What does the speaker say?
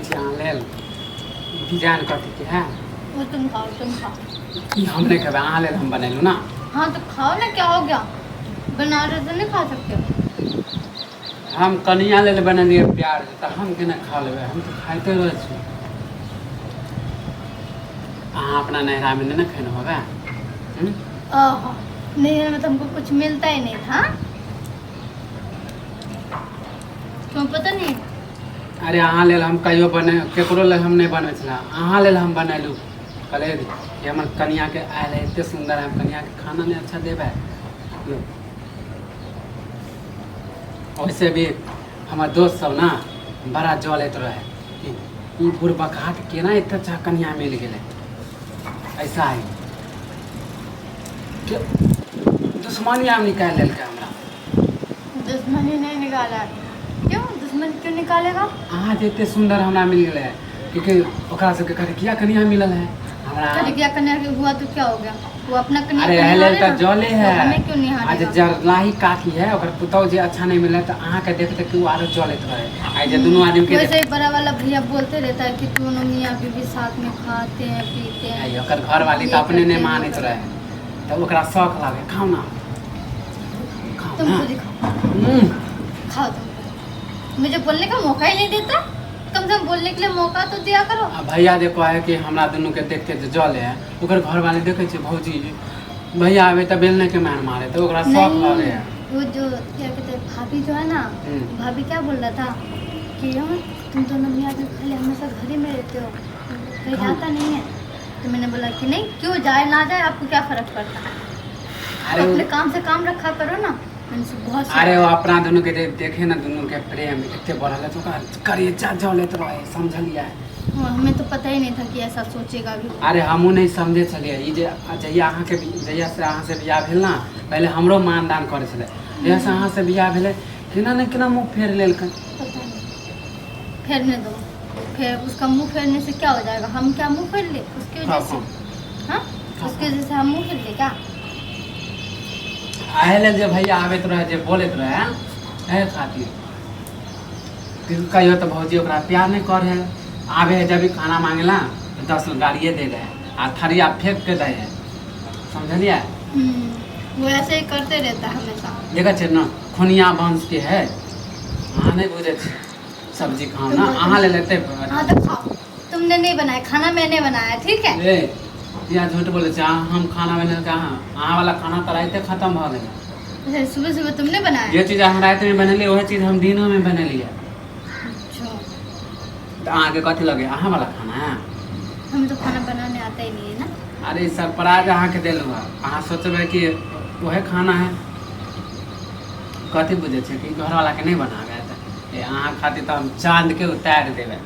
छी अहाँ लेल डिजाइन कथी के है वो तुम खाओ। ई हम नहीं खेबै अहाँ लेल हम बनेलू ना। हाँ तो खाओ ना, क्या हो गया, बना रहे तो नहीं खा सकते। हम कनिया लेल बनेलिए प्यार से तो हम केना खा लेबै, हम तो खाइते रह छी। अहाँ अपना नहरा में नहीं ना खेने होगा। ओहो, नहीं में तो हमको कुछ मिलता ही नहीं था। क्यों पता नहीं। अरे अहाँ लेल हम कहियो बने केकरो लेल हम नहीं बने छला, अहाँ लेल हम बनेलू। कहले कि हमर कनिया के आयल है इतने सुंदर है, हम कनिया के खाना नहीं अच्छा देबै। वैसे भी हमार दोस्त सब ना बड़ा जलैत रहे कि ई बुढ़बका के केना इतना अच्छा कनिया मिल गेलै। ऐसा है कि दुश्मनी आम निकाल लेलकै हमरा। दुश्मनी नहीं निकाला। क्यों दुश्मन क्यों निकालेगा। अहाँ जे इतने सुंदर हमरा मिल गेलै क्योंकि ओकरा सबके कनिया कनिया मिलल है हमरा। क्या कन्या हुआ तो क्या हो गया, वो अपना कन्या अरे हेले तो जले है। हमें क्यों नहीं आज जरलाही काकी है ओकर पुतौ जे अच्छा नहीं मिले तो अहाँ के देखते कि आरो जलत रहे। आज जे दोनों आदमी के वैसे ही बड़ा वाला भैया बोलते रहता है कि दोनों मियां बीवी साथ में खाते हैं पीते हैं। ओकर घर वाली तो अपने नहीं मानत रहे तो ओकरा शौक लागे खाओ ना तुम खुद ही खाओ तुम, मुझे बोलने का मौका ही नहीं देता। कम से कम बोलने के लिए मौका तो दिया करो। भैया देखो है कि हमरा दोनों के देख के जले है ओकर घर वाले देखे छे भौजी भैया आवे तो बेलने के मार मारे तो ओकरा शौक लागे है। वो जो क्या कहते हैं भाभी जो है ना, भाभी क्या बोल रहा था कि तुम दोनों मियां बीवी खाली हमेशा घर ही में रहते हो, कहीं जाता नहीं है। तो मैंने बोला कि नहीं, क्यों जाए ना जाए आपको क्या फर्क पड़ता है, अरे अपने काम से काम रखा करो ना। बहुत अरे वो अपना दोनों के देखे ना दोनों के प्रेम इतने बढ़ल है तो करिए जलत रहे समझलिए। हमें तो पता ही नहीं था कि ऐसा सोचेगा भी। अरे हमू नहीं समझे छलिए ई जे जहिया अहाँ के जहिया से अहाँ से बियाह भेल ना पहले हमरो मानदान करे छले, जहिया से अहाँ से बियाह भेले केना न केना मुंह फेर लेलकै। पता नहीं, फेरने दो, फिर उसका मुंह फेरने से क्या हो जाएगा, हम क्या मुंह फेर ले उसकी वजह से। हाँ उसकी वजह से हम मुंह फेर ले क्या। आए लेल जे भैया आबैत रहे जे बोलैत रहे है खातिर कहियो तो भौजी ओकरा प्यार नहीं करे आवे जब भी खाना मांगला तो 10 गाड़िए दे रहे आ थरिया फेंक के दे है समझलिए। वो ऐसे ही करते रहता है हमेशा। देखा छे ना खुनिया वंश के है अहाँ नहीं बुझे छे सब्जी खाओ ना अहाँ ले लेते। हाँ तो खाओ, तुमने नहीं बनाया खाना, मैंने बनाया ठीक है। या झूठ बोले छे हम खाना बने कहाँ अहाँ वाला खाना तो राइते खत्म भ गए। सुबह सुबह तुमने बनाया ये चीज हम रात में बनेली वही चीज हम दिनों में बनेली। अच्छा तो अहाँ के कथी लगे अहाँ वाला खाना है। हमें तो खाना बनाने आता ही नहीं है ना। अरे सरप्राइज अहाँ के दिलू अहाँ सोचबे कि वही खाना है कथी बुझे छे कि घर वाला के नहीं बनावे अहाँ खातिर तो हम चांद के उतार देवे।